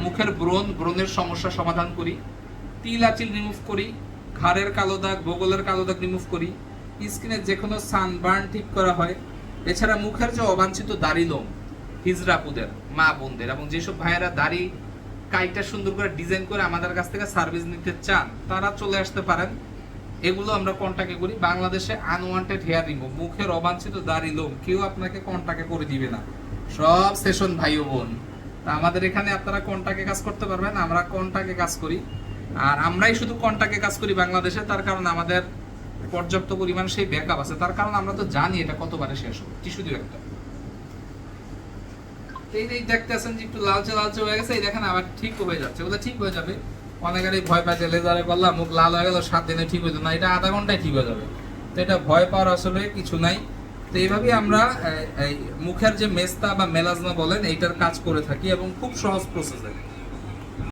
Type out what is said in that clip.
মুখের ব্রণের সমস্যা সমাধান করি, তিল আঁচিল রিমুভ করি, ঘাড়ের কালো দাগ, বগলের কালো দাগ রিমুভ করি, স্কিনের যে কোনো সানবার্ন ঠিক করা হয়। এছাড়া মুখের যে অবাঞ্ছিত দাড়ি লোম, হিজড়াপুদের মা বোনদের এবং যেসব ভাইয়েরা দাড়ি কাইটা সুন্দর করে ডিজাইন করে আমাদের কাছ থেকে সার্ভিস নিতে চান, তারা চলে আসতে পারেন। এগুলো আমরা কন্টাক্টে করি। বাংলাদেশে আনওয়ান্টেড হেয়ার রিমুভ, মুখের অবাঞ্ছিত দাড়ি লোম কেউ আপনাকে কন্টাক্টে করে দিবে না, সব সেশন ভাই ও বোন। তা আমাদের এখানে আপনারা কন্টাক্টে কাজ করতে পারবেন, আমরা কন্টাক্টে কাজ করি। আর আমরাই শুধু কন্টাক্টে কাজ করি বাংলাদেশে, তার কারণ আমাদের পর্যাপ্ত পরিমাণ সেই ব্যাকআপ আছে, তার কারণ আমরা তো জানি এটা কতবারে শেষ হবে। টিস্যু দিও একটা। এই দেখতেছেন যে একটু লালচে লালচে হয়ে গেছে, এই দেখেন আবার ঠিক হয়ে যাচ্ছে, ওগুলো ঠিক হয়ে যাবে। অনেকেরই ভয় পাচ্ছে লেজারে করলাম মুখ লাল হয়ে গেল 7 দিনে ঠিক হইতো না, এটা আধা ঘন্টায় ঠিক হয়ে যাবে। তো এটা ভয় পাওয়ার আসলে কিছু নাই। তো এইভাবেই আমরা মুখের যে মেস্তা বা মেলাজমা বলেন এইটার কাজ করে থাকি এবং খুব সহজ প্রসেসে।